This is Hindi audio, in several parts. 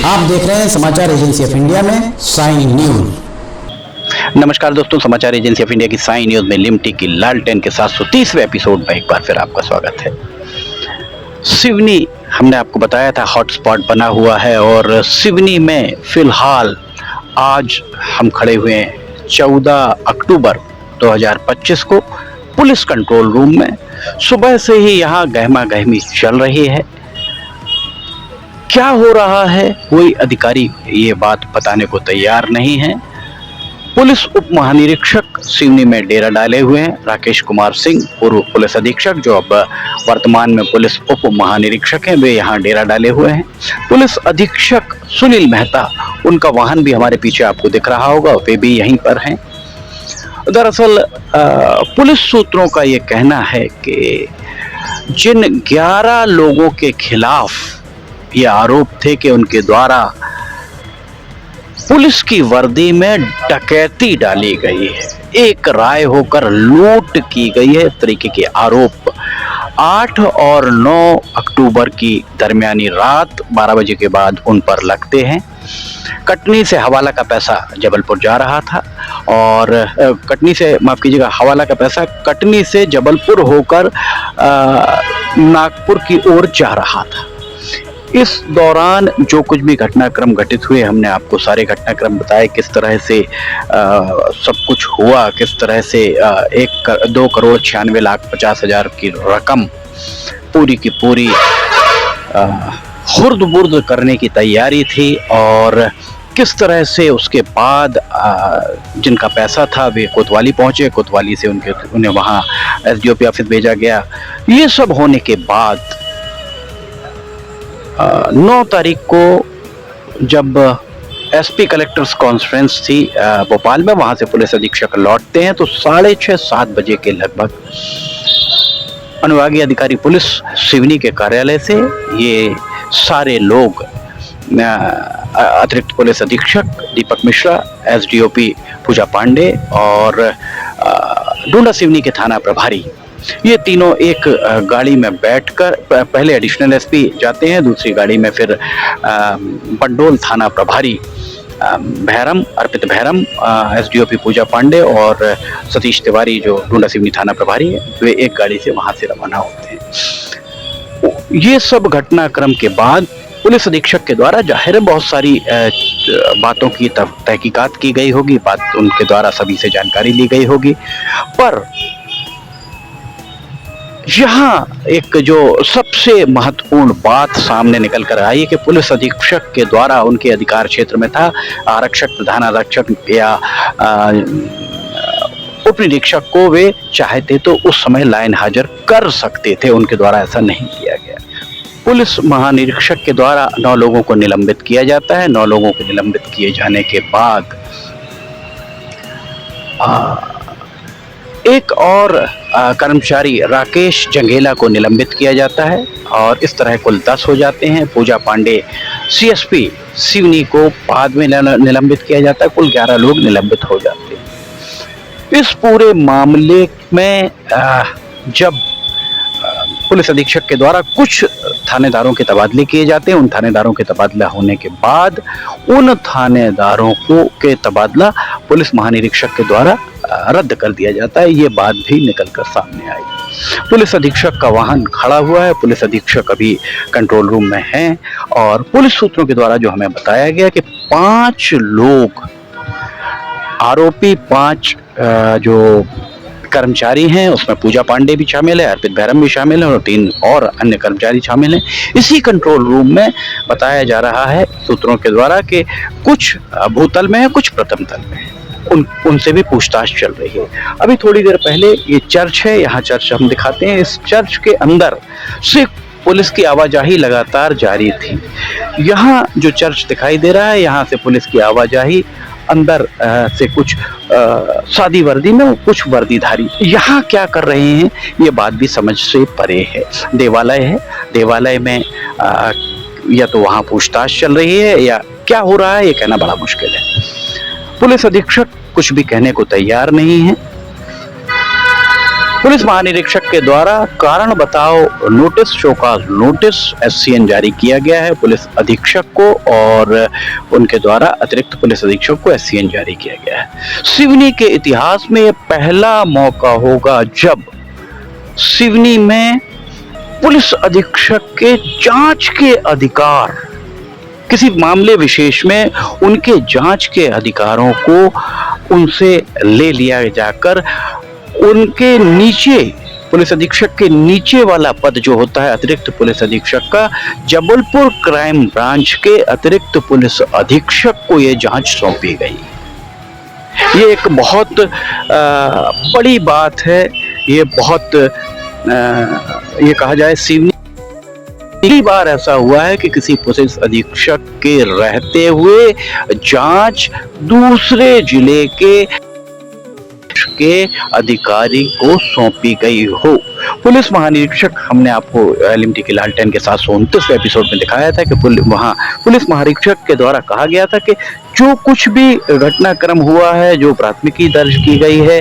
आप देख रहे हैं समाचार एजेंसी ऑफ इंडिया में साई न्यूज। नमस्कार दोस्तों, समाचार एजेंसी ऑफ इंडिया की साई न्यूज में लिमटी की लालटेन के 730वें एपिसोड में एक बार फिर आपका स्वागत है। सिवनी हमने आपको बताया था हॉटस्पॉट बना हुआ है और सिवनी में फिलहाल आज हम खड़े हुए हैं 14 अक्टूबर 2025 को पुलिस कंट्रोल रूम में। सुबह से ही यहाँ गहमा गहमी चल रही है। क्या हो रहा है कोई अधिकारी ये बात बताने को तैयार नहीं है। पुलिस उप महानिरीक्षक सिवनी में डेरा डाले हुए हैं। राकेश कुमार सिंह पूर्व पुलिस अधीक्षक जो अब वर्तमान में पुलिस उप महानिरीक्षक हैं, वे यहाँ डेरा डाले हुए हैं। पुलिस अधीक्षक सुनील मेहता, उनका वाहन भी हमारे पीछे आपको दिख रहा होगा, वे भी यहीं पर हैं। दरअसल पुलिस सूत्रों का ये कहना है कि जिन 11 लोगों के खिलाफ ये आरोप थे कि उनके द्वारा पुलिस की वर्दी में डकैती डाली गई है, एक राय होकर लूट की गई है, इस तरीके के आरोप 8 और 9 अक्टूबर की दरमियानी रात 12 बजे के बाद उन पर लगते हैं। कटनी से हवाला का पैसा जबलपुर जा रहा था और कटनी से, माफ कीजिएगा, हवाला का पैसा कटनी से जबलपुर होकर नागपुर की ओर जा रहा था। इस दौरान जो कुछ भी घटनाक्रम घटित हुए, हमने आपको सारे घटनाक्रम बताए, किस तरह से सब कुछ हुआ, किस तरह से 2,96,50,000 की रकम पूरी की पूरी खुर्द-बुर्द करने की तैयारी थी और किस तरह से उसके बाद जिनका पैसा था वे कोतवाली पहुंचे, कोतवाली से उन्हें वहां एसडीओपी ऑफिस भेजा गया। ये सब होने के बाद 9 तारीख को जब एसपी कलेक्टर्स कॉन्फ्रेंस थी भोपाल में, वहां से पुलिस अधीक्षक लौटते हैं तो 6:30-7 बजे के लगभग अनुविभागीय अधिकारी पुलिस सिवनी के कार्यालय से ये सारे लोग, अतिरिक्त पुलिस अधीक्षक दीपक मिश्रा, एसडीओपी पूजा पांडे और डूंडा सिवनी के थाना प्रभारी, ये तीनों एक गाड़ी में बैठकर, पहले एडिशनल एसपी जाते हैं, दूसरी गाड़ी में फिर बंडोल थाना प्रभारी अर्पित भैरम, एसडीओपी पूजा पांडे और सतीश तिवारी जो डूंडा सिवनी थाना प्रभारी है, वे एक गाड़ी से वहां से रवाना होते हैं। ये सब घटनाक्रम के बाद पुलिस अधीक्षक के द्वारा जाहिर है बहुत सारी बातों की तहकीकात की गई होगी, बात उनके द्वारा सभी से जानकारी ली गई होगी, पर यहाँ एक जो सबसे महत्वपूर्ण बात सामने निकल कर आई है कि पुलिस अधीक्षक के द्वारा उनके अधिकार क्षेत्र में था, आरक्षक, प्रधान आरक्षक या उप निरीक्षक को वे चाहते तो उस समय लाइन हाजिर कर सकते थे, उनके द्वारा ऐसा नहीं किया गया। पुलिस महानिरीक्षक के द्वारा 9 लोगों को निलंबित किया जाता है। 9 लोगों को निलंबित किए जाने के बाद एक और कर्मचारी राकेश जंगेला को निलंबित किया जाता है और इस तरह कुल 10 हो जाते हैं। पूजा पांडे सीएसपी सिवनी को बाद में निलंबित किया जाता है। कुल 11 लोग निलंबित हो जाते हैं। इस पूरे मामले में जब पुलिस अधीक्षक के द्वारा कुछ थानेदारों के तबादले किए जाते हैं, उन थानेदारों के तबादला होने के बाद उन थानेदारों के तबादला पुलिस महानिरीक्षक के द्वारा रद्द कर दिया जाता है। ये बात भी निकलकर सामने आई। पुलिस अधीक्षक का वाहन खड़ा हुआ है, पुलिस अधीक्षक अभी कंट्रोल रूम में हैं और पुलिस सूत्रों के द्वारा जो हमें बताया गया कि 5 लोग आरोपी, 5 जो कर्मचारी हैं, उसमें पूजा पांडे भी शामिल है, अर्पित भैरम भी शामिल है और 3 और अन्य कर्मचारी शामिल हैं। इसी कंट्रोल रूम में बताया जा रहा है सूत्रों के द्वारा कि कुछ भूतल में है, कुछ प्रथम तल में है। उनसे भी पूछताछ चल रही है। अभी थोड़ी देर पहले ये चर्च है, यहाँ चर्च हम दिखाते हैं। इस चर्च के अंदर से पुलिस की आवाजाही लगातार जारी थी। यहाँ जो चर्च दिखाई दे रहा है, यहाँ से पुलिस की आवाजाही अंदर से कुछ सादी वर्दी में, कुछ वर्दीधारी यहाँ क्या कर रहे हैं ये बात भी समझ से परे है। देवालय है, देवालय में या तो वहाँ पूछताछ चल रही है या क्या हो रहा है ये कहना बड़ा मुश्किल है। पुलिस अधीक्षक कुछ भी कहने को तैयार नहीं है। पुलिस महानिरीक्षक के द्वारा कारण बताओ नोटिस, शोकाज नोटिस एससीएन जारी किया गया है पुलिस अधीक्षक को, और उनके द्वारा अतिरिक्त पुलिस अधीक्षक को एससीएन जारी किया गया है। सिवनी के इतिहास में यह पहला मौका होगा जब सिवनी में पुलिस अधीक्षक के जांच के अधिकार, किसी मामले विशेष में उनके जांच के अधिकारों को उनसे ले लिया जाकर उनके नीचे, पुलिस अधीक्षक के नीचे वाला पद जो होता है अतिरिक्त पुलिस अधीक्षक का, जबलपुर क्राइम ब्रांच के अतिरिक्त पुलिस अधीक्षक को ये जांच सौंपी गई। ये एक बहुत बड़ी बात है। ये बहुत ये कहा जाए सिवनी पहली बार ऐसा हुआ है कि किसी पुलिस अधीक्षक के रहते हुए जांच दूसरे जिले के अधिकारी को सौंपी गई हो। पुलिस महानिरीक्षक, हमने आपको एलएमटी के लालटेन के 729 एपिसोड में दिखाया था कि वहां पुलिस महानिरीक्षक के द्वारा कहा गया था कि जो कुछ भी घटनाक्रम हुआ है, जो प्राथमिकी दर्ज की गई है,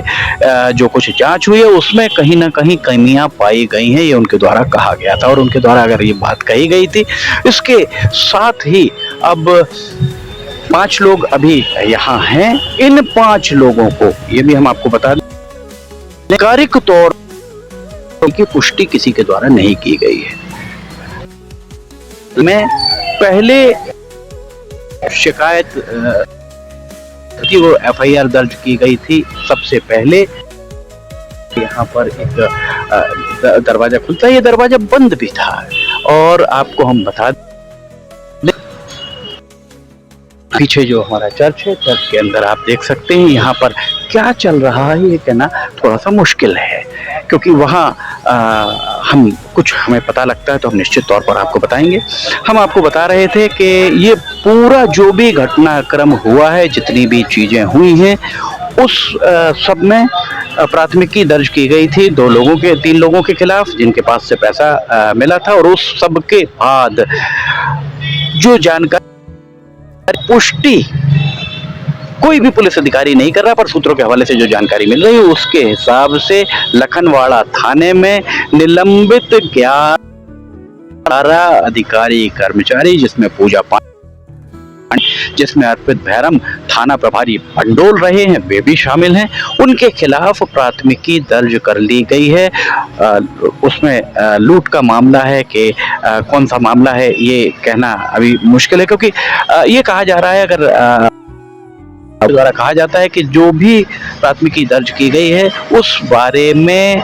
जो कुछ जांच हुई है, उसमें कहीं ना कहीं कमियां पाई गई हैं, ये उनके द्वारा कहा गया था। और उनके द्वारा अगर ये बात कही गई थी, इसके साथ ही अब 5 लोग अभी यहाँ हैं। इन 5 लोगों को, ये भी हम आपको बता दें, आधिकारिक तौर की पुष्टि किसी के द्वारा नहीं की गई है। मैं पहले शिकायत थी, वो एफआईआर दर्ज की गई थी। सबसे पहले यहाँ पर एक दरवाजा खुलता है, ये दरवाजा बंद भी था। और आपको हम बता दें, पीछे जो हमारा चर्च है, चर्च के अंदर आप देख सकते हैं यहाँ पर क्या चल रहा है, ये कहना थोड़ा सा मुश्किल है, क्योंकि वहाँ हमें पता लगता है तो हम निश्चित तौर पर आपको बताएंगे। हम आपको बता रहे थे कि ये पूरा जो भी घटनाक्रम हुआ है, जितनी भी चीजें हुई हैं, उस सब में प्राथमिकी दर्ज की गई थी 3 लोगों के खिलाफ, जिनके पास से पैसा मिला था। और उस सब के बाद जो जानकारी पुष्टि कोई भी पुलिस अधिकारी नहीं कर रहा, पर सूत्रों के हवाले से जो जानकारी मिल रही है उसके हिसाब से लखनवाड़ा थाने में निलंबित 11 अधिकारी कर्मचारी, जिसमें पूजा पांडे, जिसमें अर्पित भैरम थाना प्रभारी पंडोल रहे हैं, वे भी शामिल हैं। उनके खिलाफ प्राथमिकी दर्ज कर ली गई है। उसमें लूट का मामला है कि कौन सा मामला है ये कहना अभी मुश्किल है, क्योंकि ये कहा जा रहा है, अगर द्वारा कहा जाता है कि जो भी प्राथमिकी दर्ज की गई है उस बारे में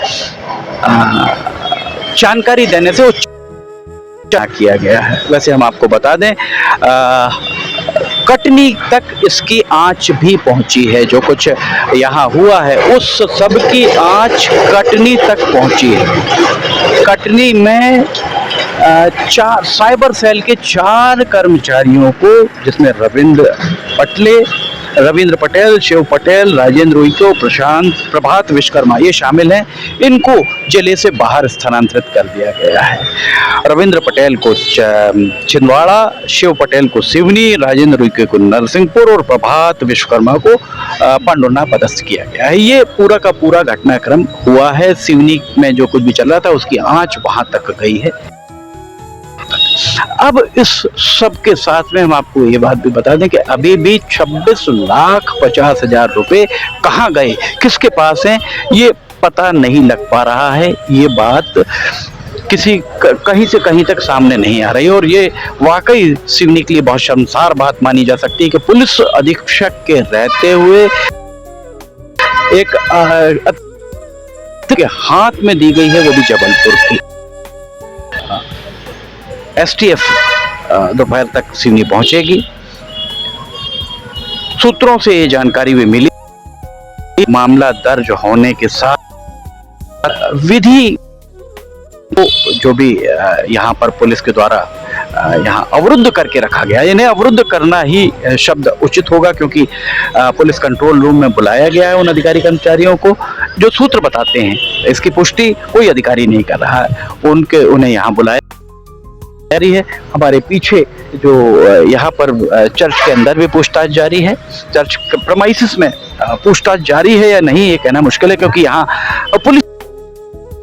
जानकारी देने से वो किया गया है। वैसे हम आपको बता दें, कटनी तक इसकी आंच भी पहुंची है। जो कुछ यहाँ हुआ है उस सब की आंच कटनी तक पहुंची है। कटनी में 4 साइबर सेल के 4 कर्मचारियों को, जिसमें रविंद्र पटेल, शिव पटेल, राजेंद्र उइके, प्रभात विश्वकर्मा, ये शामिल हैं। इनको जिले से बाहर स्थानांतरित कर दिया गया है। रविंद्र पटेल को छिंदवाड़ा, शिव पटेल को सिवनी, राजेंद्र उइके को नरसिंहपुर और प्रभात विश्वकर्मा को पंडोना पदस्थ किया गया है। ये पूरा का पूरा घटनाक्रम हुआ है। सिवनी में जो कुछ भी चल रहा था उसकी आंच वहां तक गई है। अब इस सब के साथ में हम आपको ये बात भी बता दें कि अभी भी 26,50,000 रुपए कहाँ गए, किसके पास हैं, ये पता नहीं लग पा रहा है। ये बात कहीं से कहीं तक सामने नहीं आ रही, और ये वाकई सिवनी के लिए बहुत शर्मसार बात मानी जा सकती है कि पुलिस अधीक्षक के रहते हुए एक के हाथ में दी गई है, वो भी जबलपुर की। एसटीएफ दोपहर तक सिवनी पहुंचेगी। सूत्रों से ये जानकारी भी मिली, मामला दर्ज होने के साथ विधि को जो भी यहाँ पर पुलिस के द्वारा यहाँ अवरुद्ध करके रखा गया, इन्हें अवरुद्ध करना ही शब्द उचित होगा, क्योंकि पुलिस कंट्रोल रूम में बुलाया गया है उन अधिकारी कर्मचारियों को। जो सूत्र बताते हैं, इसकी पुष्टि कोई अधिकारी नहीं कर रहा है, उन्हें यहाँ बुलाया जारी है। हमारे पीछे जो यहाँ पर चर्च के अंदर भी पूछताछ जारी है। चर्च प्रेमाइसिस में पूछताछ जारी है या नहीं ये कहना मुश्किल है, क्योंकि यहाँ पुलिस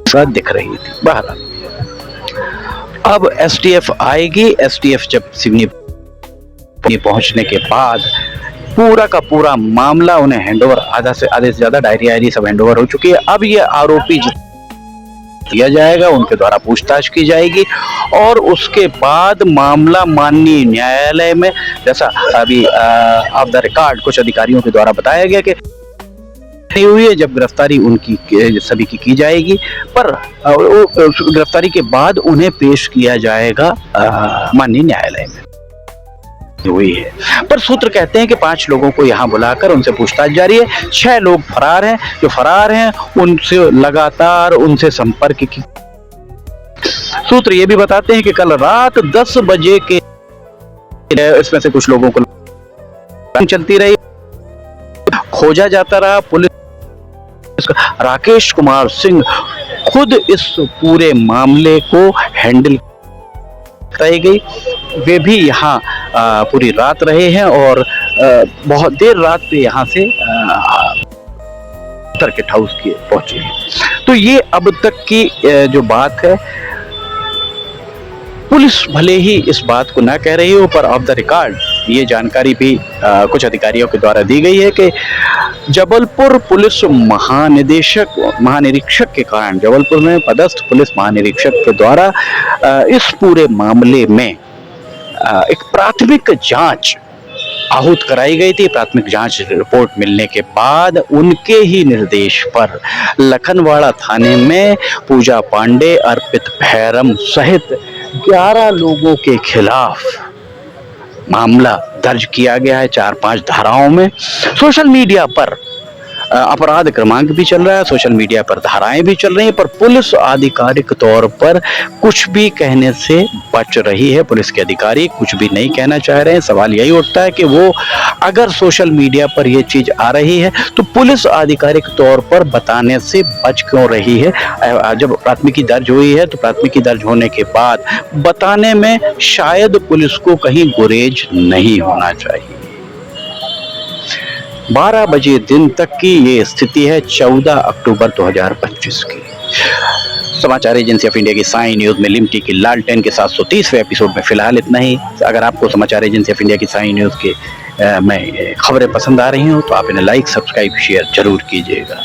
दिख रही थी। बहरहाल अब एसटीएफ आएगी। एसटीएफ जब सिवनी पहुंचने के बाद पूरा का पूरा मामला उन्हें हैंडओवर, आधे से ज्यादा डायरी सब हैंडओवर हो चुकी है। अब ये आरोपी दिया जाएगा, उनके द्वारा पूछताछ की जाएगी और उसके बाद मामला माननीय न्यायालय में, जैसा अभी ऑफ द रिकॉर्ड कुछ अधिकारियों के द्वारा बताया गया कि हुई है, जब गिरफ्तारी उनकी सभी की जाएगी, पर गिरफ्तारी के बाद उन्हें पेश किया जाएगा माननीय न्यायालय में हुई है। पर सूत्र कहते हैं कि 5 लोगों को यहां बुलाकर उनसे पूछताछ जारी है। 6 लोग फरार हैं। जो फरार हैं उनसे लगातार उनसे संपर्क की। सूत्र ये भी बताते हैं कि कल रात 10 बजे के इसमें से कुछ लोगों को चलती रही, खोजा जाता रहा। पुलिस राकेश कुमार सिंह खुद इस पूरे मामले को हैंडल कराई गई। वे भी यहाँ पूरी रात रहे हैं और बहुत देर रात पे यहाँ से सर्किट हाउस के पहुंचे हैं। तो ये अब तक की जो बात है, पुलिस भले ही इस बात को ना कह रही हो, पर ऑफ द रिकॉर्ड ये जानकारी भी कुछ अधिकारियों के द्वारा दी गई है कि जबलपुर पुलिस महानिरीक्षक के कारण, जबलपुर में पदस्थ पुलिस महानिरीक्षक के द्वारा इस पूरे मामले में एक प्राथमिक जांच आहूत कराई गई थी। प्राथमिक जांच रिपोर्ट मिलने के बाद उनके ही निर्देश पर लखनवाड़ा थाने में पूजा पांडे, अर्पित भैरम सहित 11 लोगों के खिलाफ मामला दर्ज किया गया है 4-5 धाराओं में। सोशल मीडिया पर अपराध क्रमांक भी चल रहा है, सोशल मीडिया पर धाराएं भी चल रही हैं, पर पुलिस आधिकारिक तौर पर कुछ भी कहने से बच रही है। पुलिस के अधिकारी कुछ भी नहीं कहना चाह रहे हैं। सवाल यही उठता है कि वो अगर सोशल मीडिया पर यह चीज आ रही है तो पुलिस आधिकारिक तौर पर बताने से बच क्यों रही है। जब प्राथमिकी दर्ज हुई है तो प्राथमिकी दर्ज होने के बाद बताने में शायद पुलिस को कहीं गुरेज नहीं होना चाहिए। 12 बजे दिन तक की ये स्थिति है 14 अक्टूबर 2025 की। समाचार एजेंसी ऑफ इंडिया की साई न्यूज में लिमटी की लालटेन के 730वें एपिसोड में फिलहाल इतना ही। अगर आपको समाचार एजेंसी ऑफ इंडिया की साई न्यूज के में खबरें पसंद आ रही हो तो आप इन्हें लाइक, सब्सक्राइब, शेयर जरूर कीजिएगा।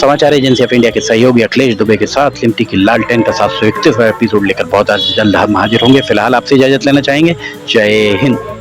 समाचार एजेंसी ऑफ इंडिया के सहयोगी अखिलेश दुबे के साथ लिमटी की लालटेन का 731वां एपिसोड लेकर बहुत जल्द हम हाजिर होंगे। फिलहाल आपसे इजाजत लेना चाहेंगे। जय हिंद।